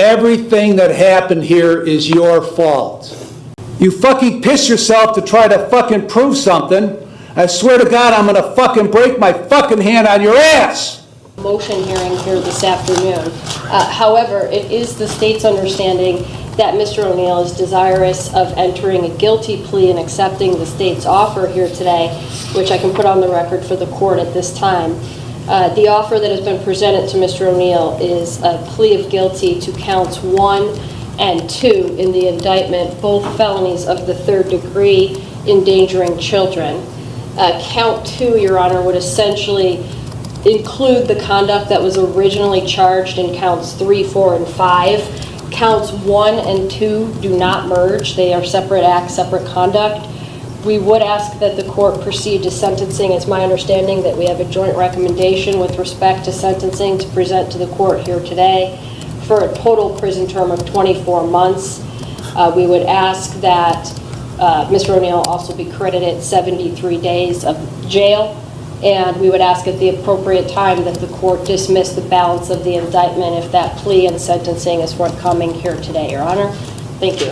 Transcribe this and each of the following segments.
Everything that happened here is your fault. You fucking piss yourself to try to fucking prove something. I swear to God, I'm gonna fucking break my fucking hand on your ass. Motion hearing here this afternoon. However, it is the state's understanding that Mr. O'Neill is desirous of entering a guilty plea and accepting the state's offer here today, which I can put on the record for the court at this time. The offer that has been presented to Mr. O'Neill is a plea of guilty to counts 1 and 2 in the indictment, both felonies of the 3rd degree, endangering children. Count 2, Your Honor, would essentially include the conduct that was originally charged in counts 3, 4, and 5. Counts 1 and 2 do not merge. They are separate acts, separate conduct. We would ask that the court proceed to sentencing. It's my understanding that we have a joint recommendation with respect to sentencing to present to the court here today for a total prison term of 24 months. We would ask that Mr. O'Neill also be credited 73 days of jail, and we would ask at the appropriate time that the court dismiss the balance of the indictment if that plea and sentencing is forthcoming here today, Your Honor. Thank you.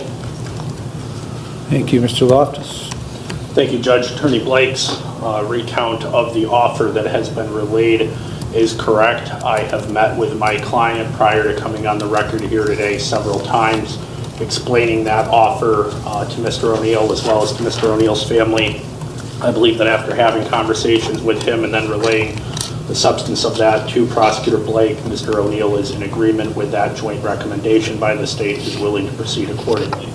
Thank you, Mr. Loftus. Thank you, Judge. Attorney Blake's recount of the offer that has been relayed is correct. I have met with my client prior to coming on the record here today several times, explaining that offer to Mr. O'Neill as well as to Mr. O'Neill's family. I believe that after having conversations with him and then relaying the substance of that to Prosecutor Blake, Mr. O'Neill is in agreement with that joint recommendation by the state and is willing to proceed accordingly.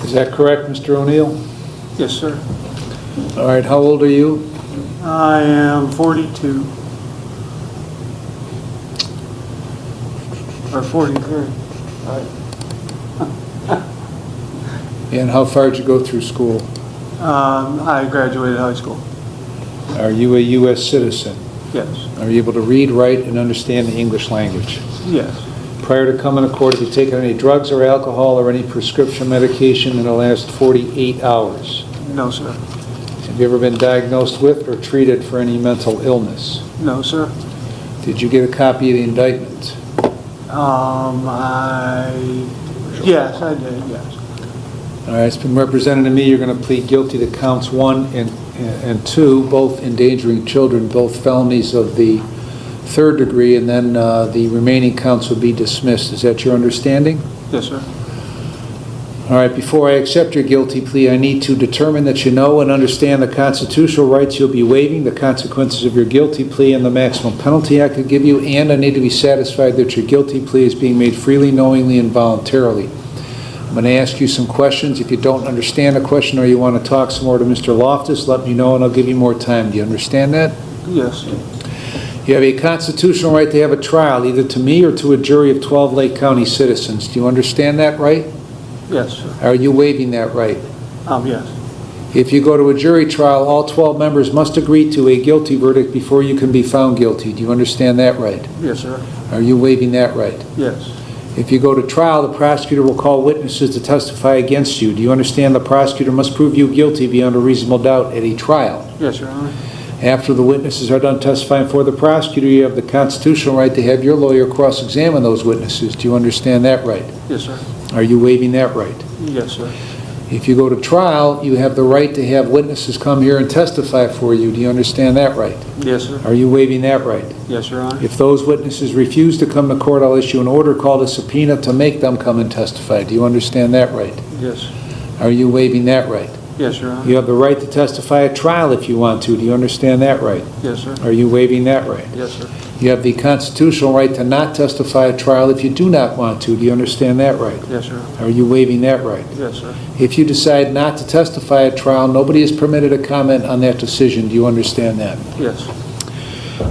Is that correct, Mr. O'Neill? Yes, sir. All right, how old are you? I am 42. Or 43. And how far did you go through school? I graduated high school. Are you a U.S. citizen? Yes. Are you able to read, write, and understand the English language? Yes. Prior to coming to court, have you taken any drugs or alcohol or any prescription medication in the last 48 hours? No, sir. Have you ever been diagnosed with or treated for any mental illness? No, sir. Did you get a copy of the indictment? Yes, I did, yes. All right, it's been represented to me you're going to plead guilty to counts 1 and 2, both endangering children, both felonies of the 3rd degree, and then the remaining counts will be dismissed. Is that your understanding? Yes, sir. All right, before I accept your guilty plea, I need to determine that you know and understand the constitutional rights you'll be waiving, the consequences of your guilty plea, and the maximum penalty I could give you, and I need to be satisfied that your guilty plea is being made freely, knowingly, and voluntarily. I'm going to ask you some questions. If you don't understand a question or you want to talk some more to Mr. Loftus, let me know and I'll give you more time. Do you understand that? Yes. You have a constitutional right to have a trial, either to me or to a jury of 12 Lake County citizens. Do you understand that right? Yes, sir. Are you waiving that right? Yes. If you go to a jury trial, all 12 members must agree to a guilty verdict before you can be found guilty. Do you understand that right? Yes, sir. Are you waiving that right? Yes. If you go to trial, the prosecutor will call witnesses to testify against you. Do you understand the prosecutor must prove you guilty beyond a reasonable doubt at a trial? Yes, Your Honor. After the witnesses are done testifying for the prosecutor, you have the constitutional right to have your lawyer cross-examine those witnesses. Do you understand that right? Yes, sir. Are you waiving that right? Yes, sir. If you go to trial, you have the right to have witnesses come here and testify for you. Do you understand that right? Yes, sir. Are you waiving that right? Yes, Your Honor. If those witnesses refuse to come to court, I'll issue an order called a subpoena to make them come and testify. Do you understand that right? Yes. Are you waiving that right? Yes, Your Honor. You have the right to testify at trial if you want to. Do you understand that right? Yes, sir. Are you waiving that right? Yes, sir. You have the constitutional right to not testify at trial if you do not want to. Do you understand that right? Yes, sir. Are you waiving that right? Yes, sir. If you decide not to testify at trial, nobody is permitted to comment on that decision. Do you understand that? Yes.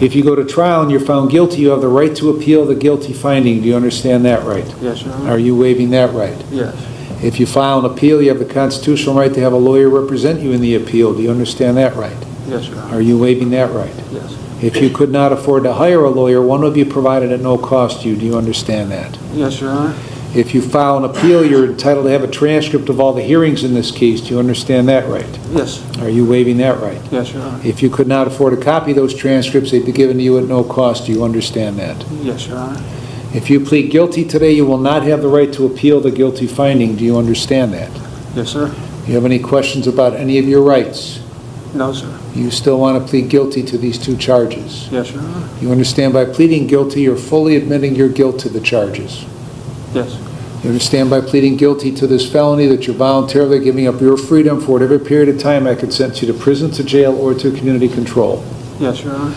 If you go to trial and you're found guilty, you have the right to appeal the guilty finding. Do you understand that right? Yes, Your Honor. Are you waiving that right? Yes. If you file an appeal, you have the constitutional right to have a lawyer represent you in the appeal. Do you understand that right? Yes, Your Honor. Are you waiving that right? Yes. If you could not afford to hire a lawyer, one will be provided at no cost to you. Do you understand that? Yes, Your Honor. If you file an appeal, you're entitled to have a transcript of all the hearings in this case. Do you understand that right? Yes. Are you waiving that right? Yes, Your Honor. If you could not afford a copy of those transcripts, they'd be given to you at no cost. Do you understand that? Yes, Your Honor. If you plead guilty today, you will not have the right to appeal the guilty finding. Do you understand that? Yes, sir. Do you have any questions about any of your rights? No, sir. You still want to plead guilty to these two charges? Yes, Your Honor. You understand by pleading guilty, you're fully admitting your guilt to the charges. Yes. You understand by pleading guilty to this felony that you're voluntarily giving up your freedom for whatever period of time I could sentence you to prison, to jail, or to community control. Yes, Your Honor.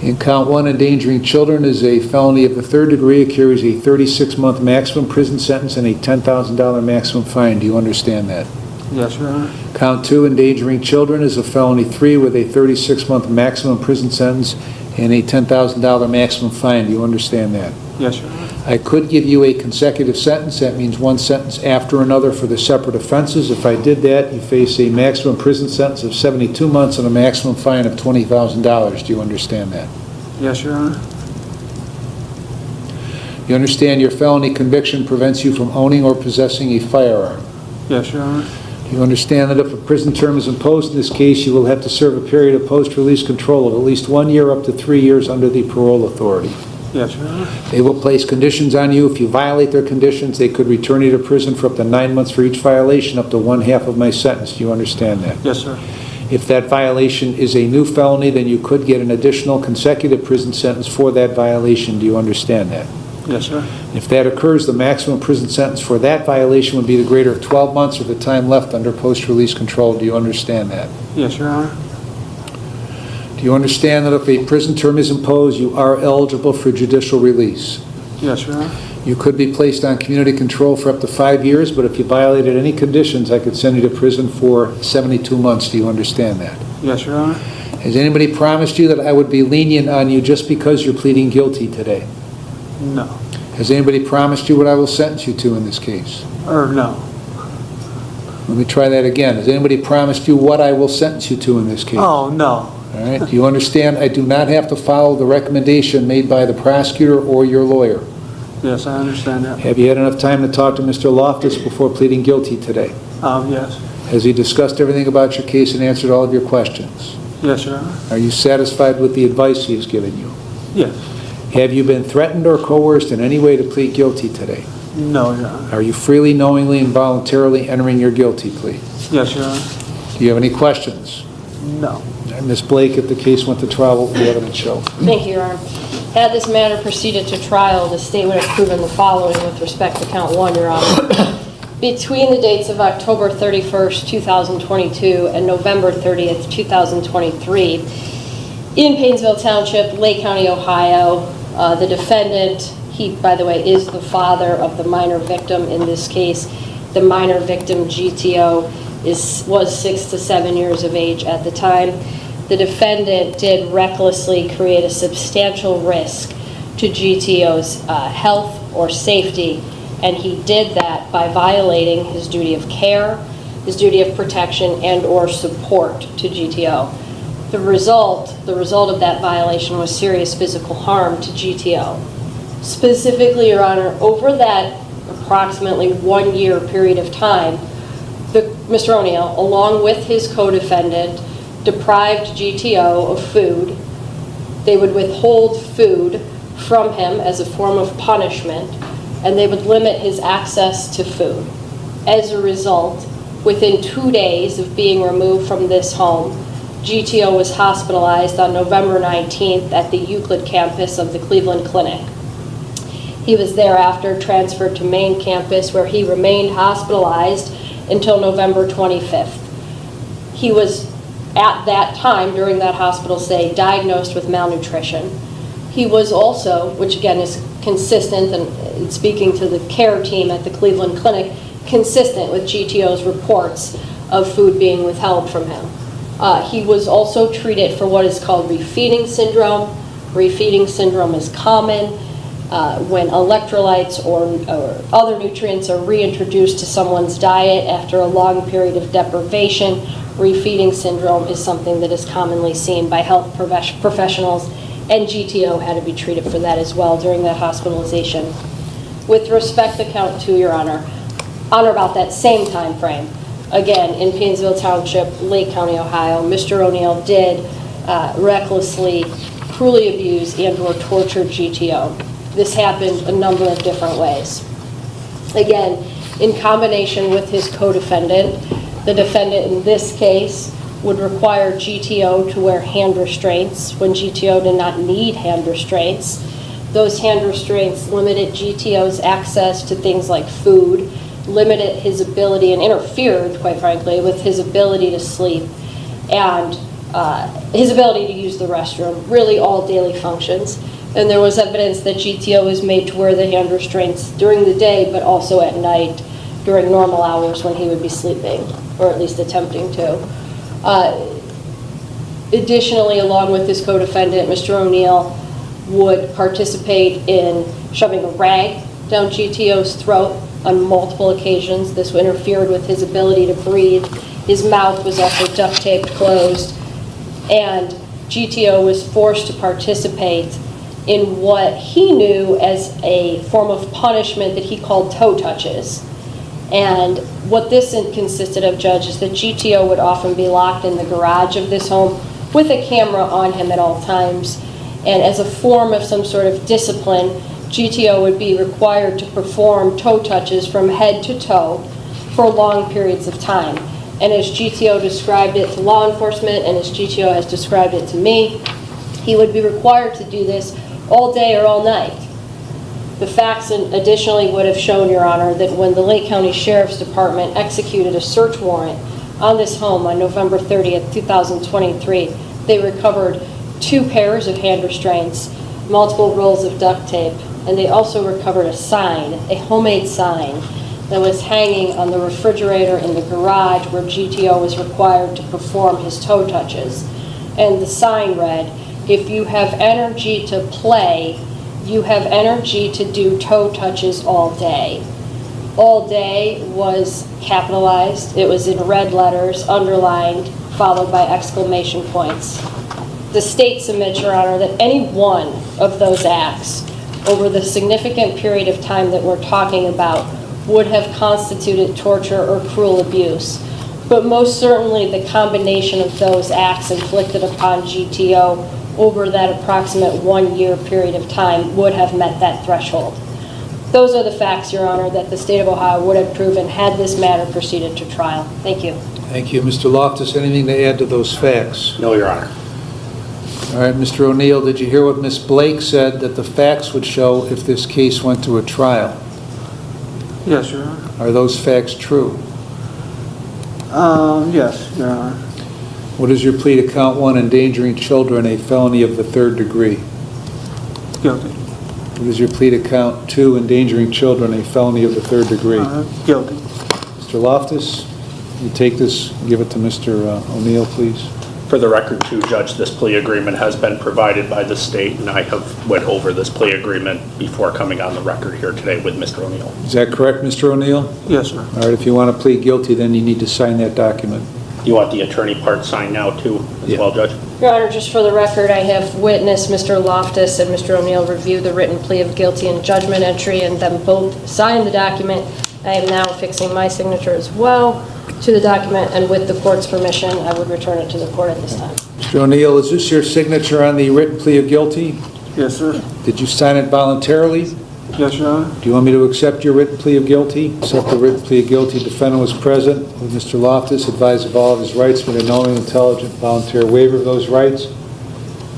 In count one, endangering children is a felony of the third degree. It carries a 36-month maximum prison sentence and a $10,000 maximum fine. Do you understand that? Yes, Your Honor. Count two, endangering children is a felony 3 with a 36-month maximum prison sentence and a $10,000 maximum fine. Do you understand that? Yes, Your Honor. I could give you a consecutive sentence. That means one sentence after another for the separate offenses. If I did that, you face a maximum prison sentence of 72 months and a maximum fine of $20,000. Do you understand that? Yes, Your Honor. You understand your felony conviction prevents you from owning or possessing a firearm. Yes, Your Honor. You understand that if a prison term is imposed in this case, you will have to serve a period of post-release control of at least 1 year up to 3 years under the parole authority. Yes, Your Honor. They will place conditions on you. If you violate their conditions, they could return you to prison for up to 9 months for each violation, up to 1/2 of my sentence. Do you understand that? Yes, sir. If that violation is a new felony, then you could get an additional consecutive prison sentence for that violation. Do you understand that? Yes, sir. If that occurs, the maximum prison sentence for that violation would be the greater of 12 months or the time left under post-release control. Do you understand that? Yes, Your Honor. Do you understand that if a prison term is imposed, you are eligible for judicial release? Yes, Your Honor. You could be placed on community control for up to 5 years, but if you violated any conditions, I could send you to prison for 72 months. Do you understand that? Yes, Your Honor. Has anybody promised you that I would be lenient on you just because you're pleading guilty today? No. Has anybody promised you what I will sentence you to in this case? No. Let me try that again. Has anybody promised you what I will sentence you to in this case? Oh, no. All right. Do you understand I do not have to follow the recommendation made by the prosecutor or your lawyer? Yes, I understand that. Have you had enough time to talk to Mr. Loftus before pleading guilty today? Yes. Has he discussed everything about your case and answered all of your questions? Yes, Your Honor. Are you satisfied with the advice he has given you? Yes. Have you been threatened or coerced in any way to plead guilty today? No, Your Honor. Are you freely, knowingly, and voluntarily entering your guilty plea? Yes, Your Honor. Do you have any questions? No. Ms. Blake, if the case went to trial, what would the evidence show? Thank you, Your Honor. Had this matter proceeded to trial, the state would have proven the following with respect to count one, Your Honor. Between the dates of October 31st, 2022 and November 30th, 2023, in Painesville Township, Lake County, Ohio, the defendant, he, by the way, is the father of the minor victim in this case. The minor victim, GTO, was 6 to 7 years of age at the time. The defendant did recklessly create a substantial risk to GTO's health or safety, and he did that by violating his duty of care, his duty of protection, and or support to GTO. The result of that violation was serious physical harm to GTO. Specifically, Your Honor, over that approximately 1 year period of time, Mr. O'Neill, along with his co-defendant, deprived GTO of food. They would withhold food from him as a form of punishment, and they would limit his access to food. As a result, within 2 days of being removed from this home, GTO was hospitalized on November 19th at the Euclid campus of the Cleveland Clinic. He was thereafter transferred to main campus, where he remained hospitalized until November 25th. He was, at that time, during that hospital stay, diagnosed with malnutrition. He was also, which again is consistent, and speaking to the care team at the Cleveland Clinic, consistent with GTO's reports of food being withheld from him. He was also treated for what is called refeeding syndrome. Refeeding syndrome is common when electrolytes or other nutrients are reintroduced to someone's diet after a long period of deprivation. Refeeding syndrome is something that is commonly seen by health professionals, and GTO had to be treated for that as well during that hospitalization. With respect to count 2, Your Honor, on or about that same time frame, again, in Painesville Township, Lake County, Ohio, Mr. O'Neill did recklessly, cruelly abuse and/or torture GTO. This happened a number of different ways. Again, in combination with his co-defendant, the defendant in this case would require GTO to wear hand restraints when GTO did not need hand restraints. Those hand restraints limited GTO's access to things like food, limited his ability and interfered, quite frankly, with his ability to sleep and his ability to use the restroom, really all daily functions. And there was evidence that GTO was made to wear the hand restraints during the day, but also at night during normal hours when he would be sleeping, or at least attempting to. Additionally, along with his co-defendant, Mr. O'Neill would participate in shoving a rag down GTO's throat on multiple occasions. This interfered with his ability to breathe. His mouth was also duct taped closed. And GTO was forced to participate in what he knew as a form of punishment that he called toe touches. And what this consisted of, Judge, is that GTO would often be locked in the garage of this home with a camera on him at all times. And as a form of some sort of discipline, GTO would be required to perform toe touches from head to toe for long periods of time. And as GTO described it to law enforcement, and as GTO has described it to me, he would be required to do this all day or all night. The facts additionally would have shown, Your Honor, that when the Lake County Sheriff's Department executed a search warrant on this home on November 30th, 2023, they recovered 2 pairs of hand restraints, multiple rolls of duct tape, and they also recovered a sign, a homemade sign, that was hanging on the refrigerator in the garage where GTO was required to perform his toe touches. And the sign read, "If you have energy to play, you have energy to do toe touches all day." All day was capitalized. It was in red letters, underlined, followed by exclamation points. The state submits, Your Honor, that any one of those acts over the significant period of time that we're talking about would have constituted torture or cruel abuse. But most certainly the combination of those acts inflicted upon GTO over that approximate 1-year period of time would have met that threshold. Those are the facts, Your Honor, that the state of Ohio would have proven had this matter proceeded to trial. Thank you. Thank you. Mr. Loftus, anything to add to those facts? No, Your Honor. All right, Mr. O'Neill, did you hear what Ms. Blake said, that the facts would show if this case went to a trial? Yes, Your Honor. Are those facts true? Yes, Your Honor. What is your plea to count 1, endangering children, a felony of the 3rd degree? Guilty. What is your plea to count 2, endangering children, a felony of the 3rd degree? Guilty. Mr. Loftus, you take this, give it to Mr. O'Neill, please. For the record, too, Judge, this plea agreement has been provided by the state, and I have went over this plea agreement before coming on the record here today with Mr. O'Neill. Is that correct, Mr. O'Neill? Yes, sir. All right, if you want to plead guilty, then you need to sign that document. You want the attorney part signed now, too, as Yeah. well, Judge? Your Honor, just for the record, I have witnessed Mr. Loftus and Mr. O'Neill review the written plea of guilty and judgment entry, and them both sign the document. I am now fixing my signature as well to the document, and with the court's permission, I would return it to the court at this time. Mr. O'Neill, is this your signature on the written plea of guilty? Yes, sir. Did you sign it voluntarily? Yes, Your Honor. Do you want me to accept your written plea of guilty? Accept the written plea of guilty. Defendant was present with Mr. Loftus, advised of all of his rights, made a knowing, intelligent, voluntary waiver of those rights.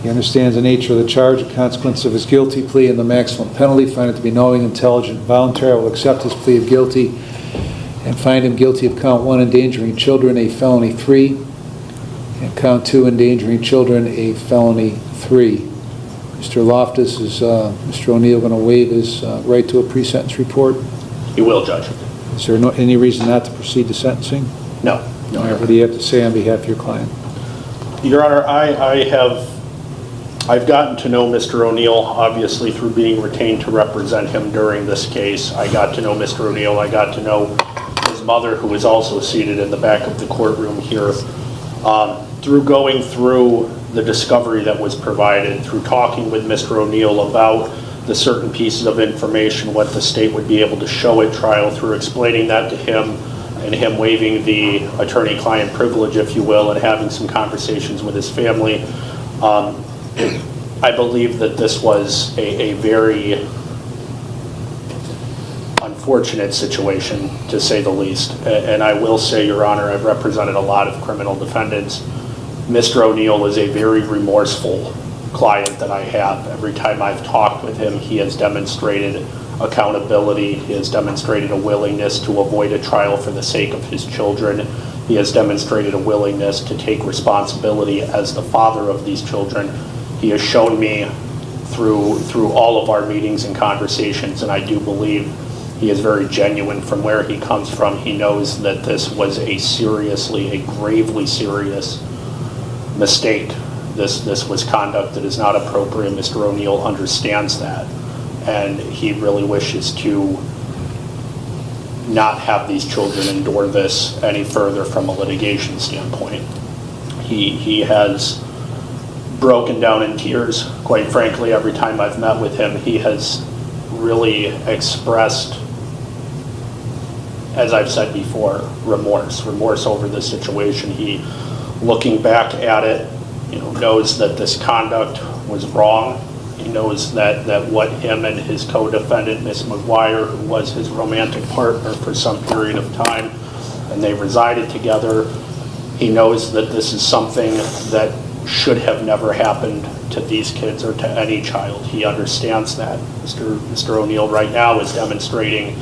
He understands the nature of the charge, the consequence of his guilty plea, and the maximum penalty. Find it to be knowing, intelligent, voluntary. I will accept his plea of guilty and find him guilty of count 1, endangering children, a felony 3, and count 2, endangering children, a felony 3. Mr. Loftus, is Mr. O'Neill going to waive his right to a pre-sentence report? You will, Judge. Is there any reason not to proceed to sentencing? No. All right, what do you have to say on behalf of your client? Your Honor, I've gotten to know Mr. O'Neill, obviously, through being retained to represent him during this case. I got to know Mr. O'Neill. I got to know his mother, who is also seated in the back of the courtroom here. Through going through the discovery that was provided, through talking with Mr. O'Neill about the certain pieces of information, what the state would be able to show at trial through explaining that to him and him waiving the attorney-client privilege, if you will, and having some conversations with his family. I believe that this was a very unfortunate situation, to say the least. And I will say, Your Honor, I've represented a lot of criminal defendants. Mr. O'Neill is a very remorseful client that I have. Every time I've talked with him, he has demonstrated accountability. He has demonstrated a willingness to avoid a trial for the sake of his children. He has demonstrated a willingness to take responsibility as the father of these children. He has shown me through all of our meetings and conversations, and I do believe he is very genuine from where he comes from. He knows that this was a gravely serious mistake. This was conduct that is not appropriate. Mr. O'Neill understands that, and he really wishes to not have these children endure this any further from a litigation standpoint. He has broken down in tears, quite frankly, every time I've met with him. He has really expressed, as I've said before, remorse over this situation. He, looking back at it, knows that this conduct was wrong. He knows that what him and his co-defendant, Ms. McGuire, who was his romantic partner for some period of time, and they resided together, he knows that this is something that should have never happened to these kids or to any child. He understands that. Mr. O'Neill right now is demonstrating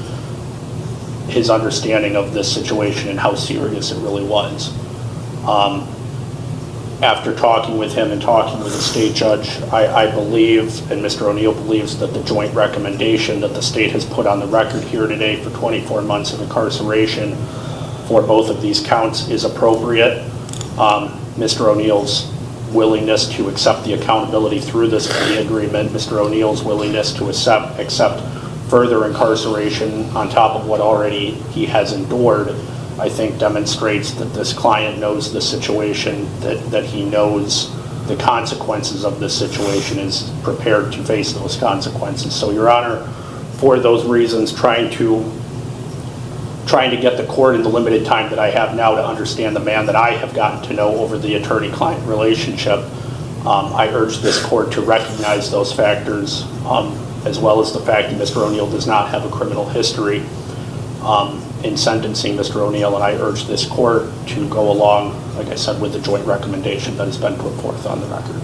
his understanding of this situation and how serious it really was. After talking with him and talking with the state judge, I believe, and Mr. O'Neill believes, that the joint recommendation that the state has put on the record here today for 24 months of incarceration for both of these counts is appropriate. Mr. O'Neill's willingness to accept the accountability through this plea agreement, Mr. O'Neill's willingness to accept further incarceration on top of what already he has endured, I think demonstrates that this client knows the situation, that he knows the consequences of this situation, is prepared to face those consequences. So, Your Honor, for those reasons, trying to get the court in the limited time that I have now to understand the man that I have gotten to know over the attorney-client relationship, I urge this court to recognize those factors, as well as the fact that Mr. O'Neill does not have a criminal history in sentencing Mr. O'Neill, and I urge this court to go along, like I said, with the joint recommendation that has been put forth on the record.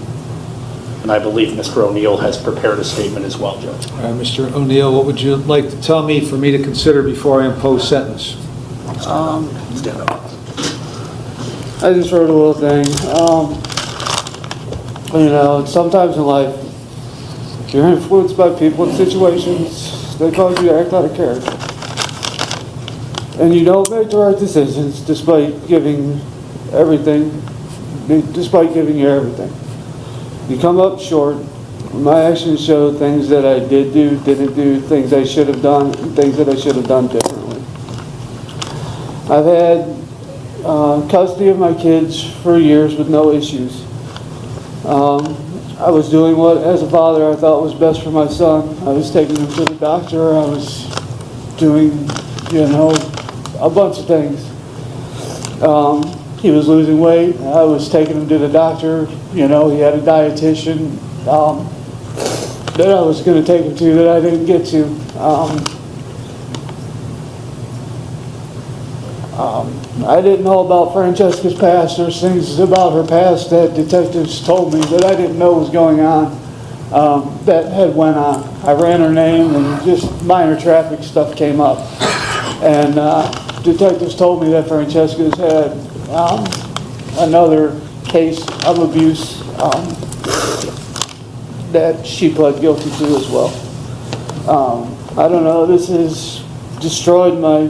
And I believe Mr. O'Neill has prepared a statement as well, Judge. All right, Mr. O'Neill, what would you like to tell me for me to consider before I impose sentence? Stand up. I just wrote a little thing. Sometimes in life, you're influenced by people and situations that cause you to act out of character. And you don't make the right decisions despite giving you everything. You come up short. My actions show things that I did do, didn't do, things I should have done, and things that I should have done differently. I've had custody of my kids for years with no issues. I was doing what, as a father, I thought was best for my son. I was taking him to the doctor. I was doing, a bunch of things. He was losing weight. I was taking him to the doctor. He had a dietitian that I was going to take him to that I didn't get to. I didn't know about Francesca's past. There's things about her past that detectives told me that I didn't know was going on, that had went on. I ran her name and just minor traffic stuff came up. And detectives told me that Francesca's had another case of abuse that she pled guilty to as well. I don't know, this has destroyed my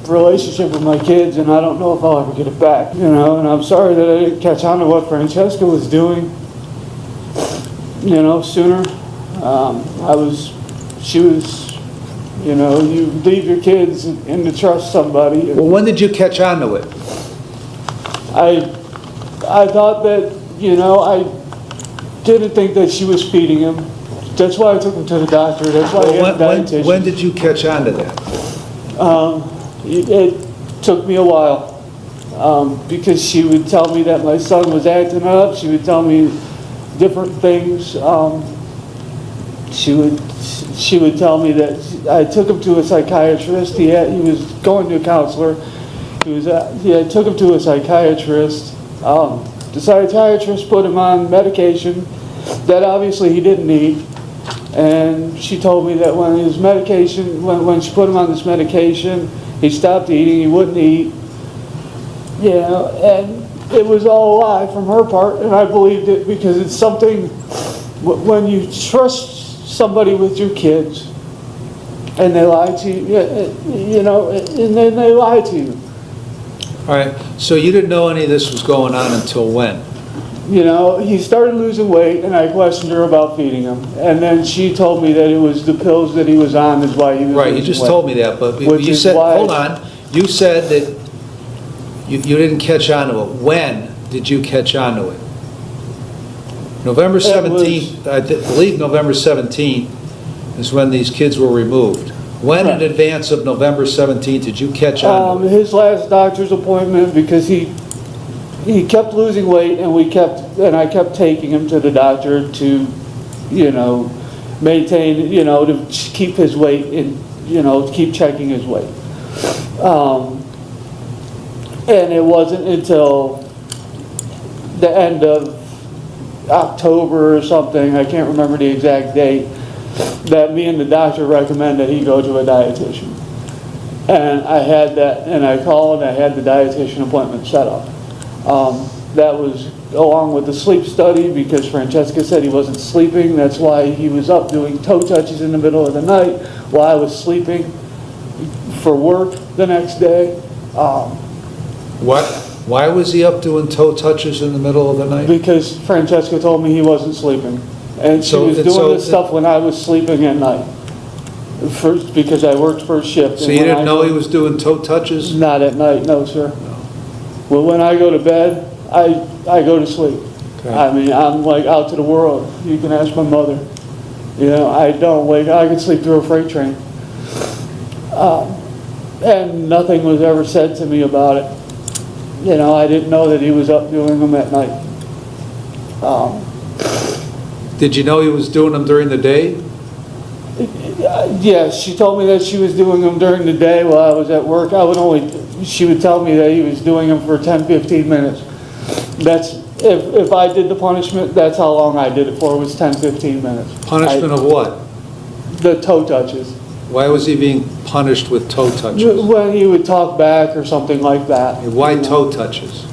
relationship with my kids, and I don't know if I'll ever get it back, and I'm sorry that I didn't catch on to what Francesca was doing, sooner. She was, you leave your kids and to trust somebody. Well, when did you catch on to it? I thought that, I didn't think that she was feeding him That's why I took him to the doctor, that's why I Well, had a dietitian. when did you catch on to that? It took me a while, because she would tell me that my son was acting up, she would tell me different things. She would tell me that I took him to a psychiatrist, he was going to a counselor, I took him to a psychiatrist. The psychiatrist put him on medication that obviously he didn't need. And she told me that when his medication, when she put him on this medication, he stopped eating, he wouldn't eat. You know, and it was all a lie from her part, and I believed it because it's something, when you trust somebody with your kids, and they lie to you, you know, and then they lie to you. All right, so you didn't know any of this was going on until when? You know, he started losing weight, and I questioned her about feeding him. And then she told me that it was the pills that he was on is why he was Right, you losing just weight. told me that, but Which you is said, why- hold on, you said that you didn't catch on to it. When did you catch on to it? November It was- 17th, I believe November 17th is when these kids were removed. When in Right. advance of November 17th did you catch on to it? His last doctor's appointment, because he kept losing weight, and I kept taking him to the doctor to, you know, maintain, you know, to keep his weight in, you know, keep checking his weight. And it wasn't until the end of October or something, I can't remember the exact date, that me and the doctor recommended he go to a dietitian. And I had that, and I called, and I had the dietitian appointment set up. That was along with the sleep study, because Francesca said he wasn't sleeping. That's why he was up doing toe touches in the middle of the night while I was sleeping for work the next day. Why was he up doing toe touches in the middle of the night? Because Francesca told me he wasn't sleeping. And she was doing this stuff when I was sleeping at night. First, because I worked first shift. So and you when didn't I know go- he was doing toe touches? Not at night, no, sir. Well, when I go to bed, I go to sleep. Okay. I mean, I'm like out to the world. You can ask my mother. You know, I don't wake, I can sleep through a freight train. And nothing was ever said to me about it. You know, I didn't know that he was up doing them at night. Did you know he was doing them during the day? Yes, she told me that she was doing them during the day while I was at work. She would tell me that he was doing them for 10, 15 minutes. That's, if I did the punishment, that's how long I did it for, was 10, 15 minutes. Punishment of what? The toe touches. Why was he being punished with toe touches? When he would talk back or something like that. Why you know. toe touches?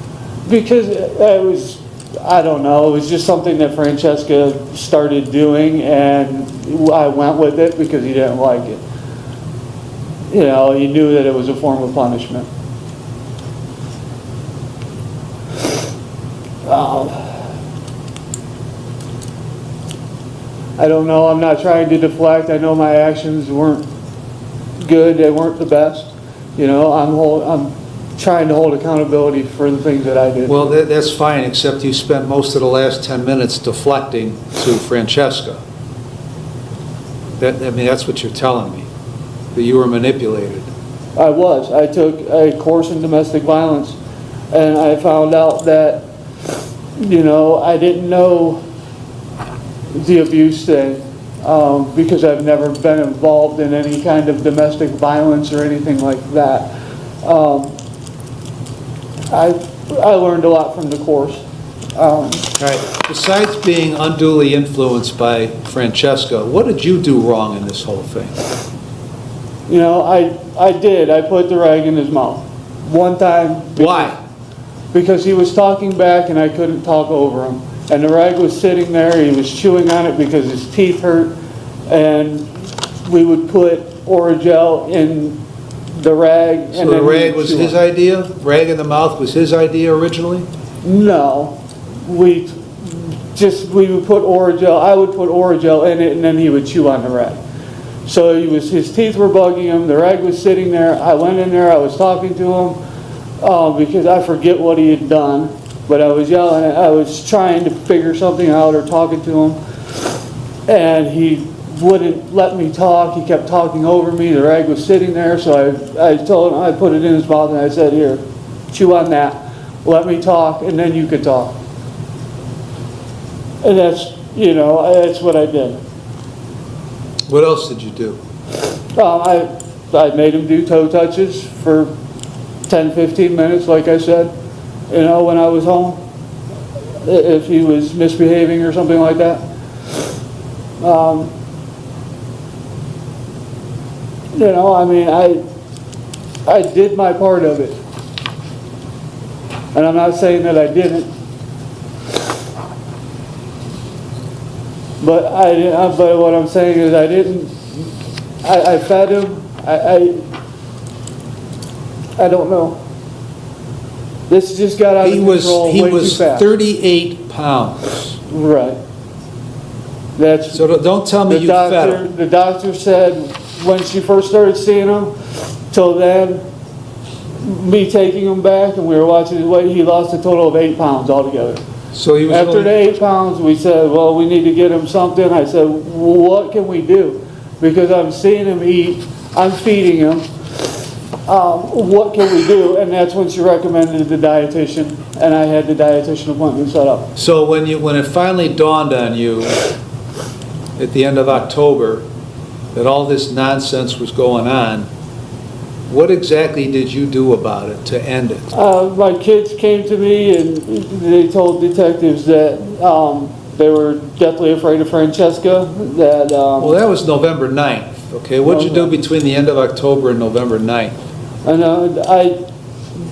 Because it was, I don't know, it was just something that Francesca started doing, and I went with it because he didn't like it. You know, he knew that it was a form of punishment. I don't know, I'm not trying to deflect. I know my actions weren't good, they weren't the best. You know, I'm trying to hold accountability for the things that I did. Well, that's fine, except you spent most of the last 10 minutes deflecting to Francesca. I mean, that's what you're telling me, that you were manipulated. I was. I took a course in domestic violence, and I found out that, you know, I didn't know the abuse thing because I've never been involved in any kind of domestic violence or anything like that. I learned a lot from the course. All right, besides being unduly influenced by Francesca, what did you do wrong in this whole thing? You know, I did. I put the rag in his mouth. One time. Why? Because he was talking back and I couldn't talk over him. And the rag was sitting there, he was chewing on it because his teeth hurt. And we would put Oragel in the rag. And So the then he rag would was chew his on it. idea? Rag in the mouth was his idea originally? No. We would put Oragel, I would put Oragel in it and then he would chew on the rag. So his teeth were bugging him, the rag was sitting there, I went in there, I was talking to him, because I forget what he had done, but I was yelling, I was trying to figure something out or talking to him. and he wouldn't let me talk. He kept talking over me. The rag was sitting there, so I told him, I put it in his mouth and I said, here, chew on that. Let me talk, and then you could talk. And that's, you know, that's what I did. What else did you do? I made him do toe touches for 10, 15 minutes, like I said, you know, when I was home, if he was misbehaving or something like that. You know, I mean, I did my part of it. And I'm not saying that I didn't. But but what I'm saying is I didn't, I fed him, I don't know. This just got out of control way too fast. He was 38 pounds. Right. That's. So don't tell me you fed him. The doctor said when she first started seeing him, till then, me taking him back and we were watching his weight, he lost a total of 8 pounds altogether. So he was After the 8 pounds, we said, well, we need to get him something. I said, well, what can we do? Because I'm seeing him eat, I'm feeding him. What can we do? And that's when she recommended the dietitian, and I had the dietitian appointment set up. So when it finally dawned on you at the end of October that all this nonsense was going on, what exactly did you do about it to end it? My kids came to me and they told detectives that they were deathly afraid of Francesca. That Well, that was November 9th, okay? What did you do between the end of October and November 9th? and I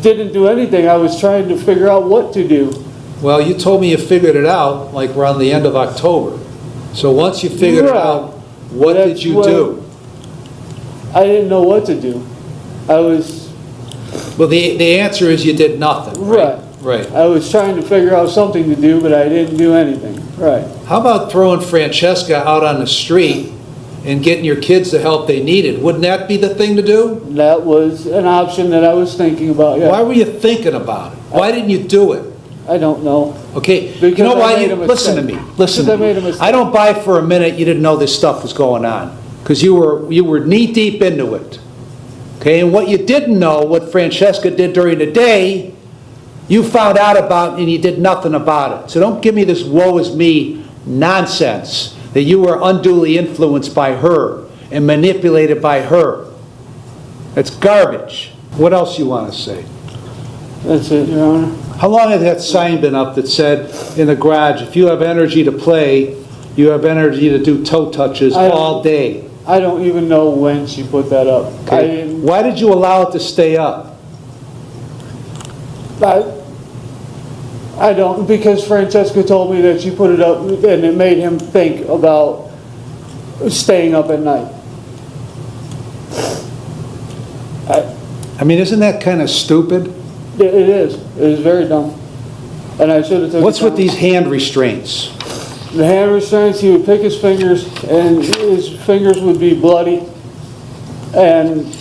didn't do anything. I was trying to figure out what to do. Well, you told me you figured it out like around the end of October. So once you figured it out, what did you do? I didn't know what to do. I was... Well, the answer is you did nothing, right? Right. I was trying to figure out something to do, but I didn't do anything. Right. How about throwing Francesca out on the street and getting your kids the help they needed? Wouldn't that be the thing to do? That was an option that I was thinking about, yeah. Why were you thinking about it? Why didn't you do it? I don't know. Okay, Because you know I why? made a Listen to me. mistake. Listen Because to I made a me. mistake. I don't buy for a minute you didn't know this stuff was going on, because you were knee deep into it. Okay, and what you didn't know, what Francesca did during the day, you found out about and you did nothing about it. So don't give me this woe is me nonsense that you were unduly influenced by her and manipulated by her. That's garbage. What else you want to say? That's it, Your Honor. How long had that sign been up that said in the garage, if you have energy to play, you have energy to do toe touches all day? I don't even know when she put that up. Okay. Why did you allow it to stay up? I don't, because Francesca told me that she put it up and it made him think about staying up at night. I mean, isn't that kind of stupid? It is. It is very dumb. And I should have took What's it with down. these hand restraints? The hand restraints, he would pick his fingers and his fingers would be bloody. And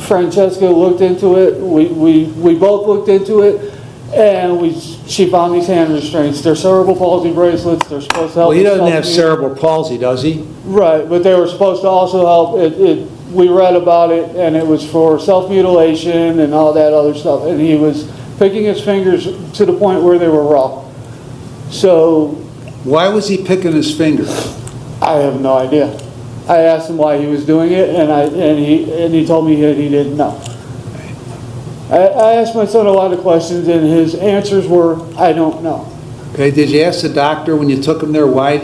Francesca looked into it, we both looked into it, and she found these hand restraints. They're cerebral palsy bracelets, they're supposed to help. Well, he with doesn't have self-healing. cerebral palsy, does he? Right, but they were supposed to also help, we read about it, and it was for self-mutilation and all that other stuff, and he was picking his fingers to the point where they were raw. So... Why was he picking his fingers? I have no idea. I asked him why he was doing it, and he told me that he didn't know. I asked my son a lot of questions, and his answers were, I don't know. Okay, did you ask the doctor when you took him there, why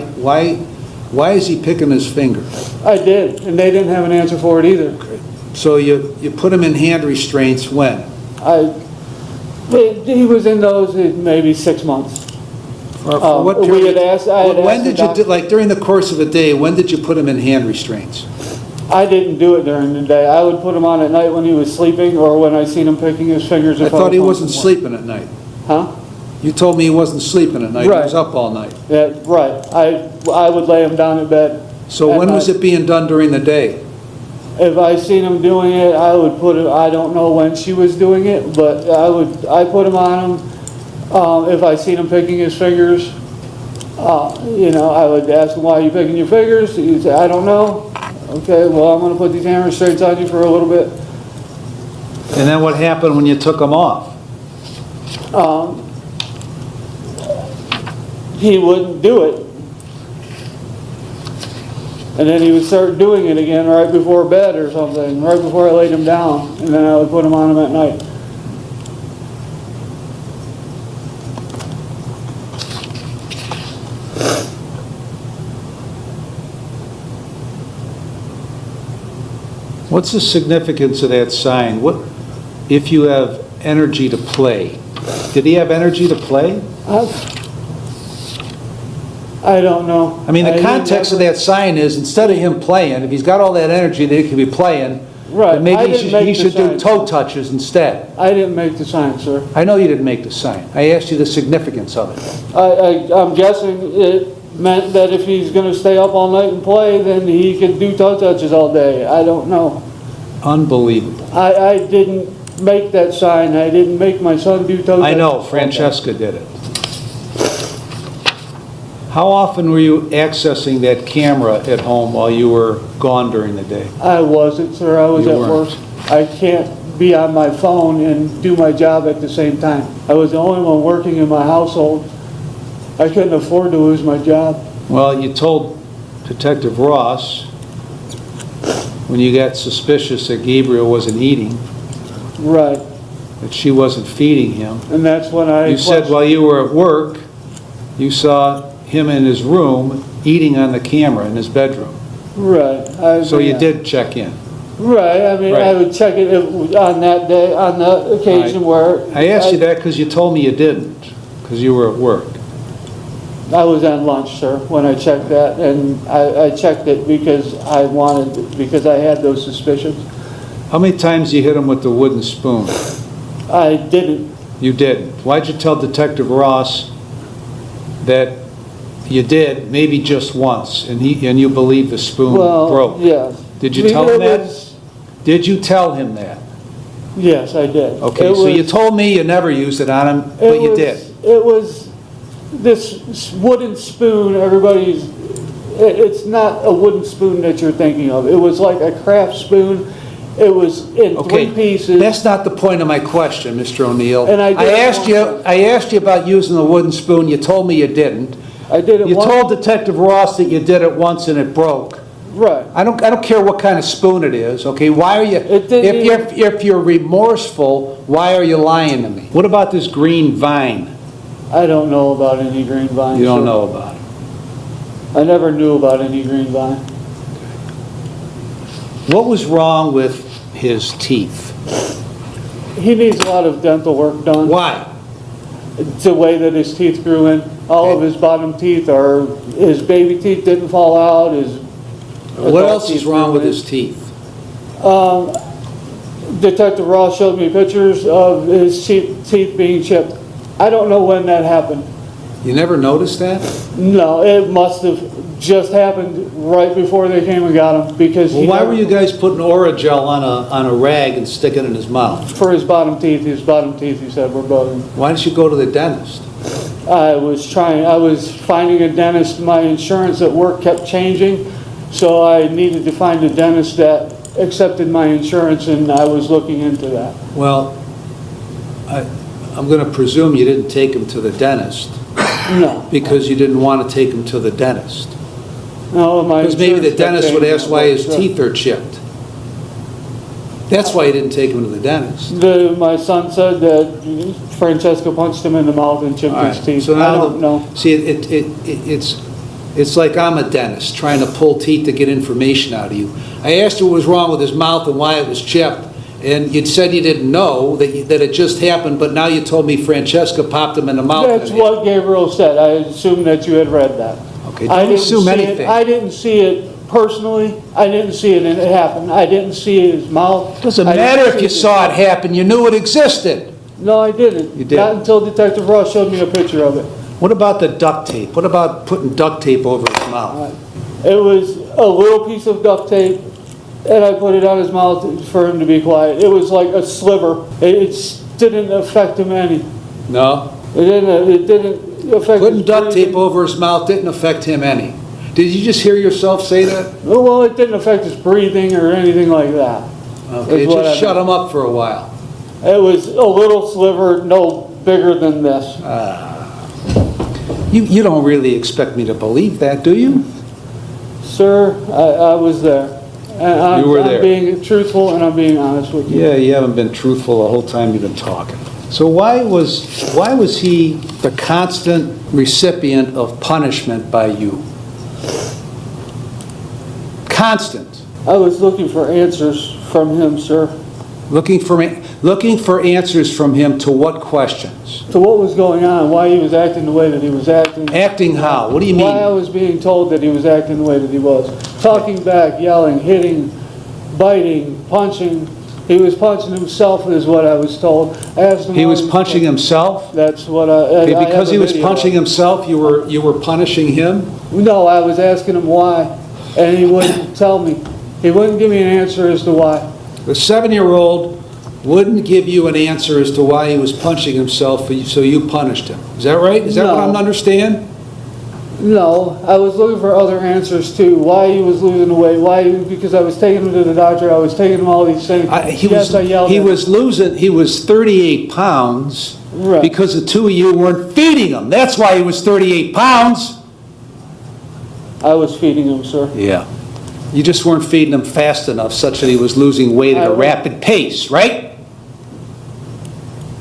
is he picking his fingers? I did, and they didn't have an answer for it either. Okay. So you put him in hand restraints when? He was in those in maybe 6 months. For what we period? had asked, I had When asked did the you doctor- like during the course of a day? When did you put him in hand restraints? I didn't do it during the day. I would put him on at night when he was sleeping, or when I seen him picking his fingers. I thought he was wasn't sleeping at night. Huh? You told me he wasn't sleeping at night. Right. He was up all night. Yeah, right. I would lay him down in bed. So at when was night. it being done during the day? If I seen him doing it, I would put it. I don't know when she was doing it, but I put him on him. If I seen him picking his fingers, You know, I would ask him, why are you picking your fingers? He'd say, I don't know. Okay, well, I'm gonna put these hammer straights on you for a little bit. And then what happened when you took them off? He wouldn't do it. And then he would start doing it again right before bed or something, right before I laid him down, and then I would put him on him at night. What's the significance of that sign? What, if you have energy to play? Did he have energy to play? I don't know. I mean, the context of that sign is, instead of him playing, if he's got all that energy that he could be playing, Right. then maybe I didn't he make the should do sign. toe touches instead. I didn't make the sign, sir. I know you didn't make the sign. I asked you the significance of it. I'm guessing it meant that if he's gonna stay up all night and play, then he could do toe touches all day. I don't know. Unbelievable. I didn't make that sign. I didn't make my son do toe touches. I know, all day. Francesca did it. How often were you accessing that camera at home while you were gone during the day? I wasn't, sir. I was You at weren't. work. I can't be on my phone and do my job at the same time. I was the only one working in my household. I couldn't afford to lose my job. Well, you told Detective Ross, when you got suspicious that Gabriel wasn't eating, Right. that she wasn't feeding him. And that's when I... You said while you were at work, you saw him in his room eating on the camera in his bedroom. Right. So you did check in. Right. I mean, I Right. would check it on that day, on the occasion where... I asked you that because you told me you didn't, because you were at work. I was on lunch, sir, when I checked that, and I checked it because because I had those suspicions. How many times you hit him with the wooden spoon? I didn't. You didn't. Why'd you tell Detective Ross that you did, maybe just once, and you believe the spoon broke? Yes. Did you tell him that? was- Did you tell him that? Yes, I did. Okay, so you told me you never used it on him, but you did. It was this wooden spoon, it's not a wooden spoon that you're thinking of. It was like a craft spoon. It was in Okay, three pieces. that's not the point of my question, Mr. O'Neill. And I did I asked you about using the wooden spoon, you told me you didn't. I did it You once. told Detective Ross that you did it once and it broke. Right. I don't care what kind of spoon it is, okay? Why are you, It didn't if you're remorseful, why are you lying to me? What about this green vine? I don't know about any green vine. You don't sir. know about it. I never knew about any green vine. What was wrong with his teeth? He needs a lot of dental work done. Why? It's the way that his teeth grew in. All of his bottom teeth his baby teeth didn't fall out, What else is wrong with his teeth? Detective Ross showed me pictures of his teeth being chipped. I don't know when that happened. You never noticed that? No, it must have just happened right before they came and got him because Well, why were you guys putting Oragel on a rag and sticking it in his mouth? for his bottom teeth, he said were bugging. Why didn't you go to the dentist? I was finding a dentist. My insurance at work kept changing, so I needed to find a dentist that accepted my insurance, and I was looking into that. Well, I'm going to presume you didn't take him to the dentist No, because you didn't want to take him to the dentist. no, my Because maybe the insurance kept dentist would changing. ask why his teeth are chipped. That's why you didn't take him to the dentist. My son said that Francesca punched him in the mouth and chipped All right, his teeth. so I now don't know. See, it's like I'm a dentist trying to pull teeth to get information out of you. I asked you what was wrong with his mouth and why it was chipped, and you said you didn't know that it just happened, but now you told me Francesca popped him in the mouth. That's what Gabriel said. I assume that you had read that. Okay, I don't didn't assume see it. anything. I didn't see it personally. I didn't see it and it happened. I didn't see his mouth. Doesn't I didn't matter if see you saw it happen, you knew it existed. No, I didn't. You did. Not until Detective Ross showed me a picture of it. What about the duct tape? What about putting duct tape over his mouth? It was a little piece of duct tape, and I put it on his mouth for him to be quiet. It was like a sliver. It didn't affect him any. No? It didn't. affect Putting his duct tape breathing. over his mouth didn't affect him any. Did you just hear yourself say that? Oh, well, it didn't affect his breathing or anything like that. Okay, Is what just I shut meant. him up for a while. It was a little sliver, no bigger than this. You don't really expect me to believe that, do you? Sir, I was there. And You were there. I'm being truthful and I'm being honest with you. Yeah, you haven't been truthful the whole time you've been talking. So why was he the constant recipient of punishment by you? Constant. I was looking for answers from him, sir, Looking for answers from him to what questions? to what was going on, why he was acting the way that he was acting. Acting how? What do you Why I mean? was being told that he was acting the way that he was. Talking back, yelling, hitting, biting, punching. He was punching himself is what I was told. I asked him He why was punching himself? That's what I have Because he a was video punching of. himself, you were punishing him? No, I was asking him why, and he wouldn't tell me. He wouldn't give me an answer as to why. The 7-year-old wouldn't give you an answer as to why he was punching himself, so you punished him. Is that right? Is that what I'm to No. understand? No, I was looking for other answers too. Why he was losing the weight? Because I was taking him to the doctor. I was taking him all these things. Yes, I yelled He at him. was 38 pounds Right. because the two of you weren't feeding him. That's why he was 38 pounds. I was feeding him, sir. Yeah. You just weren't feeding him fast enough such that he was losing weight at a rapid pace, right?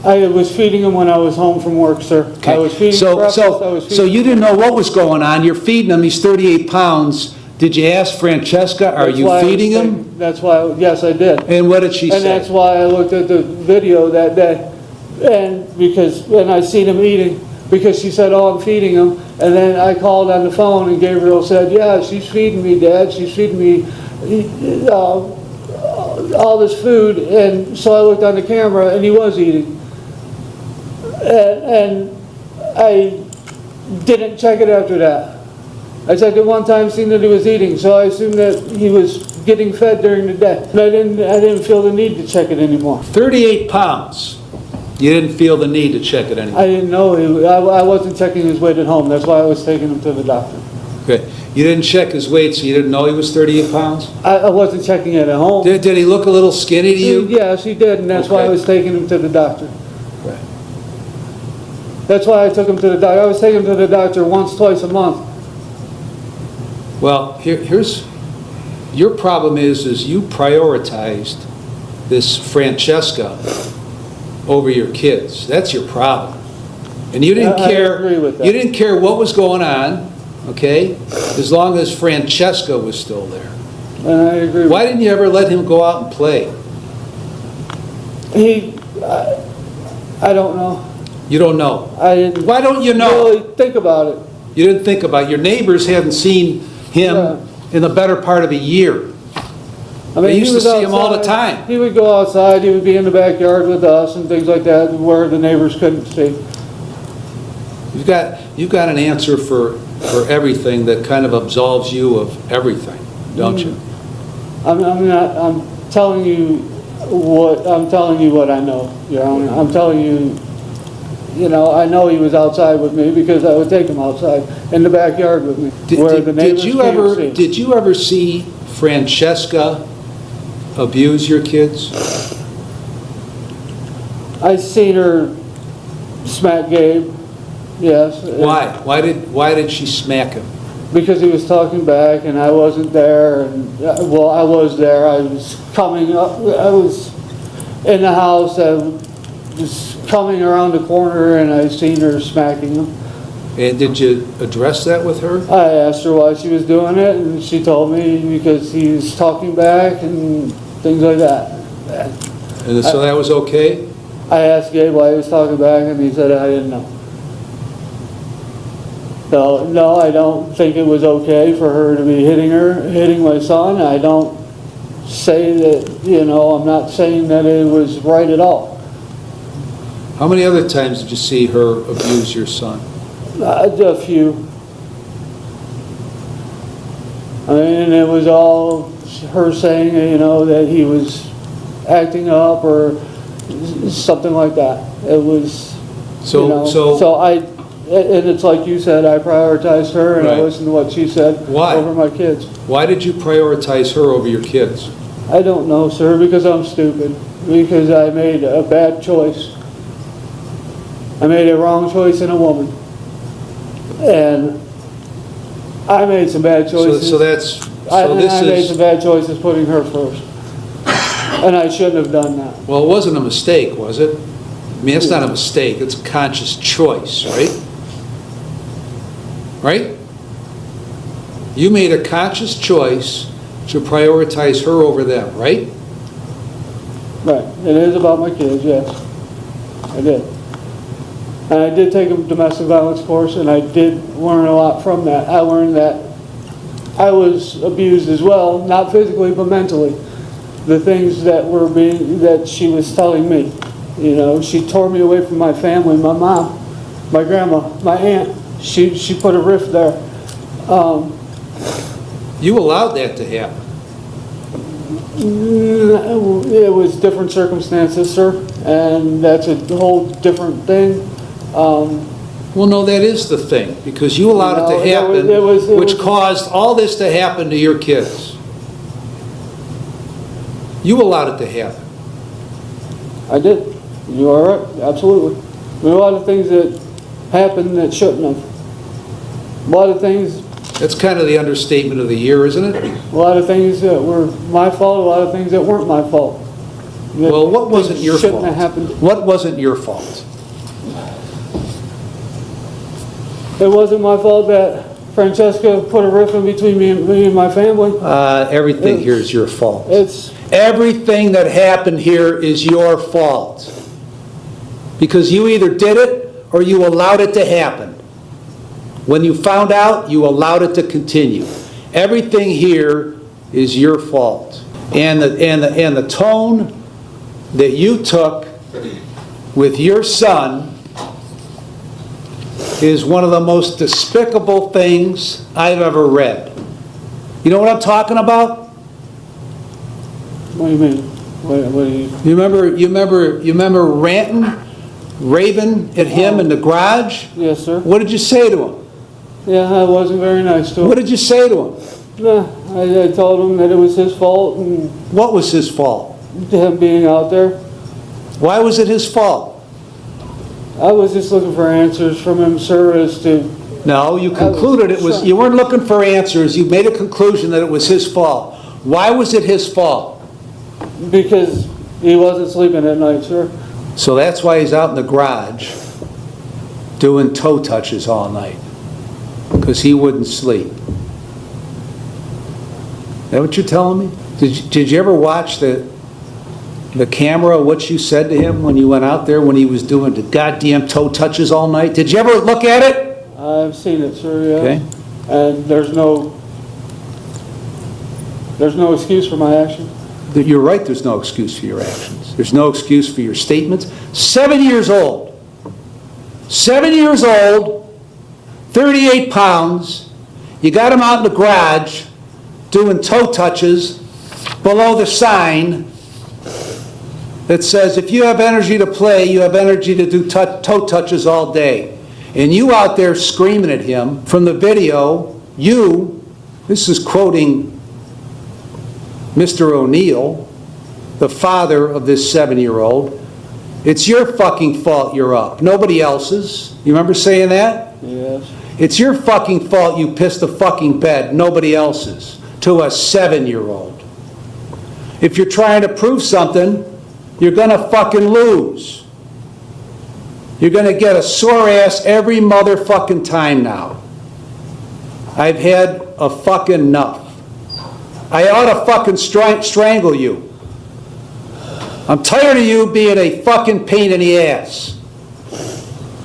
I was feeding him when I was home from work, sir. I was feeding him breakfast. I was So feeding you didn't know what was going on. You're feeding him. He's 38 pounds. Did you ask Francesca, are That's you why I was feeding him? taking- That's why, yes, I did. And what did she And say? that's why I looked at the video that day. And I seen him eating, because she said, oh, I'm feeding him. And then I called on the phone and Gabriel said, yeah, she's feeding me, Dad. She's feeding me all this food. And so I looked on the camera and he was eating. And I didn't check it after that. I checked it one time, seen that he was eating, so I assumed that he was getting fed during the day. And I didn't feel the need to check it anymore. 38 pounds. You didn't feel the need to check it anymore. I didn't know, I wasn't checking his weight at home, that's why I was taking him to the doctor. Okay. You didn't check his weight, so you didn't know he was 38 pounds? I wasn't checking it at home. Did he look a little skinny to you? Yes, he did, and that's why I Okay. was taking him to the doctor. Right. That's why I took him to the doctor. I was taking him to the doctor once, twice a month. Well, here's, your problem is you prioritized this Francesca over your kids. That's your problem. And you didn't I care. agree with that. You didn't care what was going on, okay? As long as Francesca was still there. And I agree with Why didn't you ever let him go out and play? I don't know. You don't know. I didn't Why don't you know? really think about it. You didn't think about it. Your neighbors hadn't seen him Yeah. in the better part of a year. I mean, They used he to was see him all the outside. time. He would go outside, he would be in the backyard with us and things like that, where the neighbors couldn't see. You've got an answer for everything that kind of absolves you of everything, don't you? I'm telling you what I know, you know. I'm telling you, I know he was outside with me because I would take him outside in the backyard with me, where the neighbors can't see. Did you ever see Francesca abuse your kids? I seen her smack Gabe, yes. Why? Why did she smack him? Because he was talking back and I wasn't there, and, well, I was there, I was coming up, I was in the house, I was coming around the corner and I seen her smacking him. And did you address that with her? I asked her why she was doing it, and she told me because he was talking back and things like that. And so that was okay? I asked Gabe why he was talking back, and he said I didn't know. So, no, I don't think it was okay for her to be hitting my son. I don't say that, I'm not saying that it was right at all. How many other times did you see her abuse your son? A few. I mean, it was all her saying, that he was acting up or something like that. It was, So and it's like you said, I prioritized her and I Right. listened to what she said Why? over my kids. Why did you prioritize her over your kids? I don't know, sir, because I'm stupid. Because I made a bad choice. I made a wrong choice in a woman. And I made some bad choices. So this I made some is, bad choices putting her first. And I shouldn't have done that. well, it wasn't a mistake, was it? I mean, it's not a mistake, it's a conscious choice, right? Right? You made a conscious choice to prioritize her over them, right? Right. It is about my kids, yes. I did. And I did take a domestic violence course, and I did learn a lot from that. I learned that I was abused as well, not physically, but mentally. The things that she was telling me. You know, she tore me away from my family, my mom, my grandma, my aunt. She put a rift there. You allowed that to happen. It was different circumstances, sir, and that's a whole different thing. Well, no, that is the thing, because you allowed it No, to happen, it was- which caused all this to happen to your kids. You allowed it to happen. I did. You are right, absolutely. There are a lot of things that happened that shouldn't have. A lot of things That's kind of the understatement of the year, isn't it? A lot of things that were my fault, a lot of things that weren't my fault. That Well, what wasn't your shouldn't fault? have happened. What wasn't your fault? It wasn't my fault that Francesca put a rift in between me and my family. Everything here is your fault. It's, Everything that happened here is your fault. Because you either did it or you allowed it to happen. When you found out, you allowed it to continue. Everything here is your fault. And the tone that you took with your son is one of the most despicable things I've ever read. You know what I'm talking about? what do you mean? What do you? You remember ranting, raving at him in the garage? Yes, sir. What did you say to him? Yeah, I wasn't very nice to him. What did you say to him? No, I told him that it was his fault and What was his fault? him being out there. Why was it his fault? I was just looking for answers from him, sir, as to, No, you concluded it was, you weren't looking for answers, you made a conclusion that it was his fault. Why was it his fault? because he wasn't sleeping at night, sir. So that's why he's out in the garage doing toe touches all night, because he wouldn't sleep. Is that what you're telling me? Did you ever watch the camera, what you said to him when you went out there when he was doing the goddamn toe touches all night? Did you ever look at it? I've seen it, sir, yeah. Okay. And there's no excuse for my action. You're right, there's no excuse for your actions. There's no excuse for your statements. 7 years old. 7 years old, 38 pounds. You got him out in the garage doing toe touches below the sign that says, if you have energy to play, you have energy to do toe touches all day. And you out there screaming at him from the video, this is quoting Mr. O'Neill, the father of this 7-year-old, it's your fucking fault you're up, nobody else's. You remember saying that? Yes. It's your fucking fault you pissed the fucking bed, nobody else's, to a 7-year-old. If you're trying to prove something, you're gonna fucking lose. You're gonna get a sore ass every motherfucking time now. I've had a fucking enough. I ought to fucking strangle you. I'm tired of you being a fucking pain in the ass.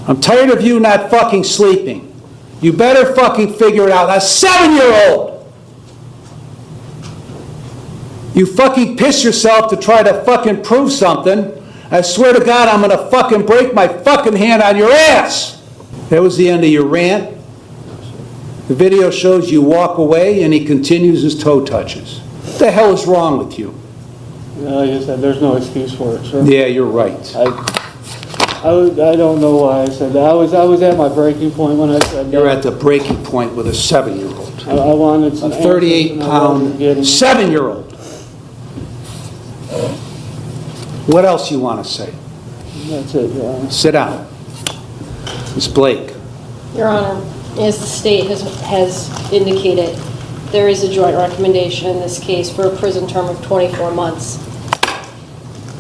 I'm tired of you not fucking sleeping. You better fucking figure it out. A 7-year-old! You fucking piss yourself to try to fucking prove something. I swear to God, I'm gonna fucking break my fucking hand on your ass! That was the end of your rant. The video shows you walk away and he continues his toe touches. What the hell is wrong with you? Like I said, there's no excuse for it, sir. Yeah, you're right. I don't know why I said that. I was at my breaking point when I said that. You're at the breaking point with a 7-year-old. I wanted A some answers and I wasn't 38-pound getting- 7-year-old. What else you want to say? That's it, Your Honor. Sit down. Ms. Blake. Your Honor, as the state has indicated, there is a joint recommendation in this case for a prison term of 24 months.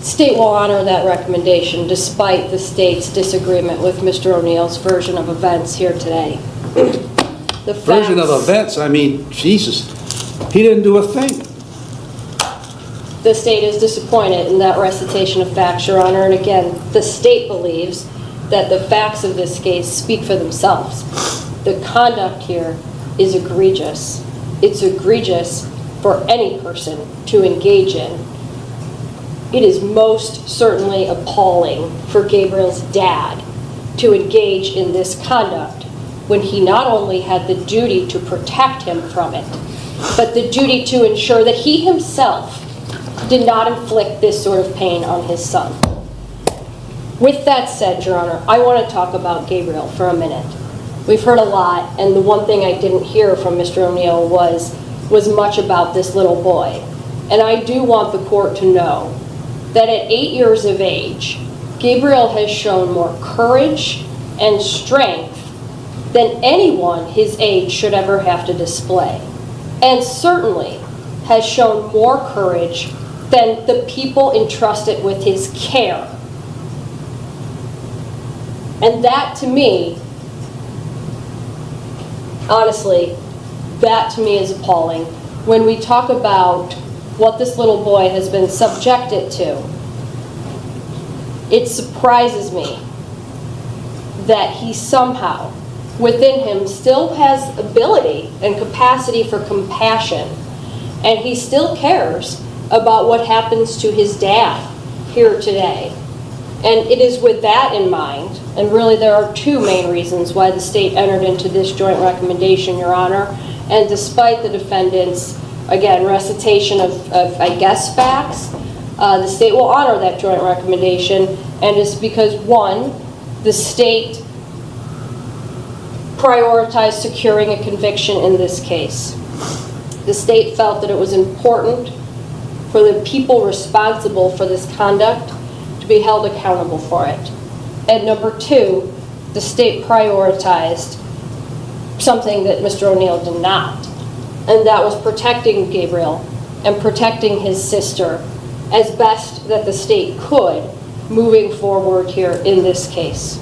The state will honor that recommendation despite the state's disagreement with Mr. O'Neill's version of events here today. The Version of facts- events, I mean, Jesus, he didn't do a thing. The state is disappointed in that recitation of facts, Your Honor, and again, the state believes that the facts of this case speak for themselves. The conduct here is egregious. It's egregious for any person to engage in. It is most certainly appalling for Gabriel's dad to engage in this conduct when he not only had the duty to protect him from it, but the duty to ensure that he himself did not inflict this sort of pain on his son. With that said, Your Honor, I want to talk about Gabriel for a minute. We've heard a lot, and the one thing I didn't hear from Mr. O'Neill was much about this little boy. And I do want the court to know that at 8 years of age, Gabriel has shown more courage and strength than anyone his age should ever have to display. And certainly has shown more courage than the people entrusted with his care. And that to me, honestly, that to me is appalling. When we talk about what this little boy has been subjected to, it surprises me that he somehow, within him, still has ability and capacity for compassion, and he still cares about what happens to his dad here today. And it is with that in mind, and really there are two main reasons why the state entered into this joint recommendation, Your Honor, and despite the defendant's, again, recitation of I guess, facts, the state will honor that joint recommendation, and it's because, one, the state prioritized securing a conviction in this case. The state felt that it was important for the people responsible for this conduct to be held accountable for it. And number two, the state prioritized something that Mr. O'Neill did not, and that was protecting Gabriel and protecting his sister as best that the state could moving forward here in this case.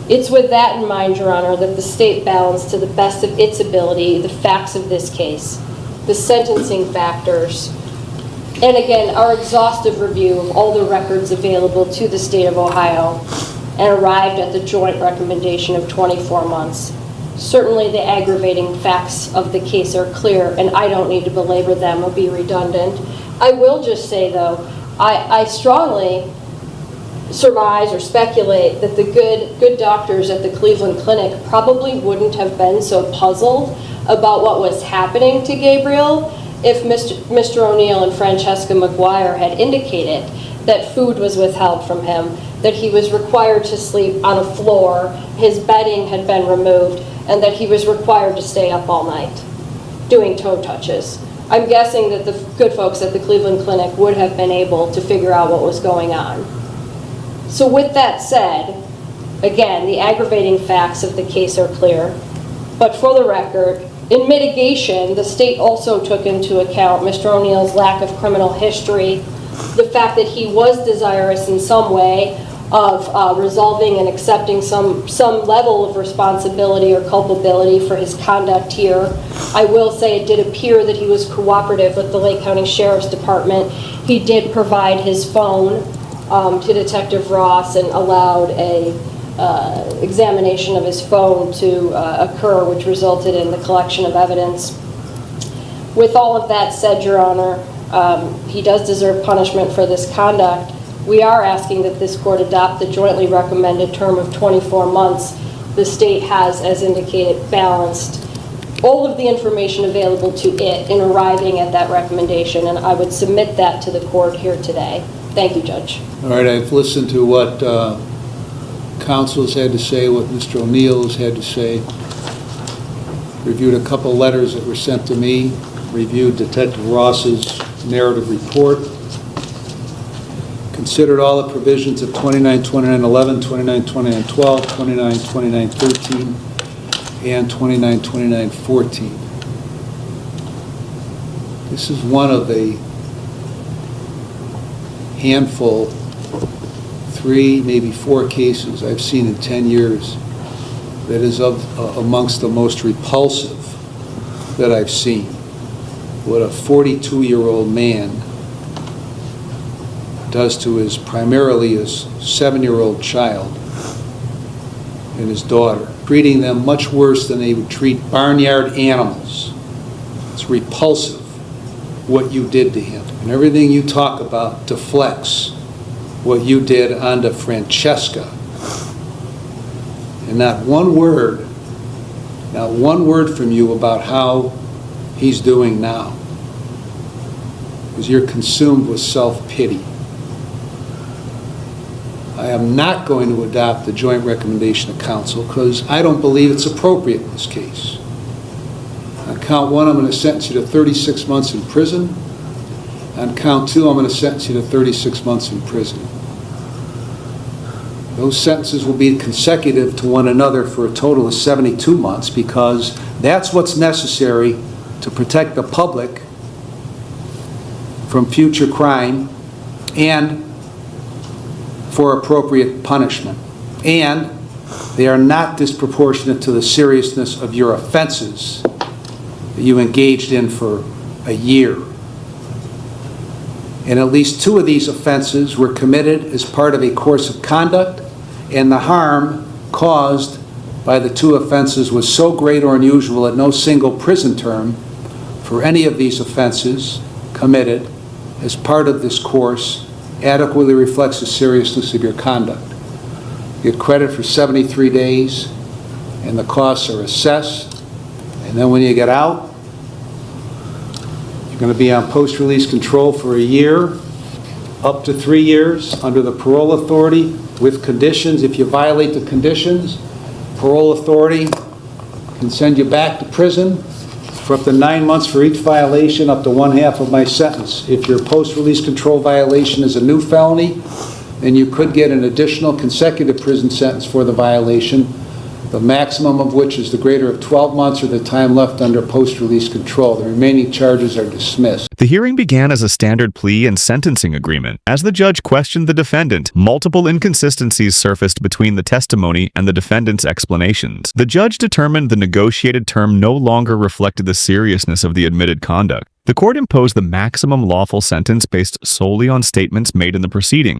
It's with that in mind, Your Honor, that the state balanced to the best of its ability the facts of this case, the sentencing factors, and again, our exhaustive review of all the records available to the state of Ohio, and arrived at the joint recommendation of 24 months. Certainly the aggravating facts of the case are clear, and I don't need to belabor them or be redundant. I will just say, though, I strongly surmise or speculate that the good doctors at the Cleveland Clinic probably wouldn't have been so puzzled about what was happening to Gabriel if Mr. O'Neill and Francesca McGuire had indicated that food was withheld from him, that he was required to sleep on a floor, his bedding had been removed, and that he was required to stay up all night doing toe touches. I'm guessing that the good folks at the Cleveland Clinic would have been able to figure out what was going on. So with that said, again, the aggravating facts of the case are clear, but for the record, in mitigation, the state also took into account Mr. O'Neill's lack of criminal history, the fact that he was desirous in some way of resolving and accepting some level of responsibility or culpability for his conduct here. I will say it did appear that he was cooperative with the Lake County Sheriff's Department. He did provide his phone to Detective Ross and allowed a examination of his phone to occur, which resulted in the collection of evidence. With all of that said, Your Honor, he does deserve punishment for this conduct. We are asking that this court adopt the jointly recommended term of 24 months. The state has, as indicated, balanced all of the information available to it in arriving at that recommendation, and I would submit that to the court here today. Thank you, Judge. All right, I've listened to what counsels had to say, what Mr. O'Neill's had to say. Reviewed a couple letters that were sent to me. Reviewed Detective Ross's narrative report. Considered all the provisions of 292911, 292912, 292913, and 292914. This is one of a handful, 3, maybe 4 cases I've seen in 10 years that is amongst the most repulsive that I've seen. What a 42-year-old man does to primarily his 7-year-old child and his daughter, treating them much worse than they would treat barnyard animals. It's repulsive what you did to him. And everything you talk about deflects what you did onto Francesca. And not one word from you about how he's doing now. Because you're consumed with self-pity. I am not going to adopt the joint recommendation of counsel because I don't believe it's appropriate in this case. On count 1, I'm going to sentence you to 36 months in prison. On count 2, I'm going to sentence you to 36 months in prison. Those sentences will be consecutive to one another for a total of 72 months because that's what's necessary to protect the public from future crime and for appropriate punishment. And they are not disproportionate to the seriousness of your offenses that you engaged in for a year. And at least 2 of these offenses were committed as part of a course of conduct, and the harm caused by the 2 offenses was so great or unusual that no single prison term for any of these offenses committed as part of this course adequately reflects the seriousness of your conduct. You get credit for 73 days, and the costs are assessed, and then when you get out, you're going to be on post-release control for a year, up to 3 years, under the parole authority, with conditions. If you violate the conditions, parole authority can send you back to prison for up to 9 months for each violation, up to 1/2 of my sentence. If your post-release control violation is a new felony, then you could get an additional consecutive prison sentence for the violation, the maximum of which is the greater of 12 months or the time left under post-release control. The remaining charges are dismissed. The hearing began as a standard plea and sentencing agreement. As the judge questioned the defendant, multiple inconsistencies surfaced between the testimony and the defendant's explanations. The judge determined the negotiated term no longer reflected the seriousness of the admitted conduct. The court imposed the maximum lawful sentence based solely on statements made in the proceeding.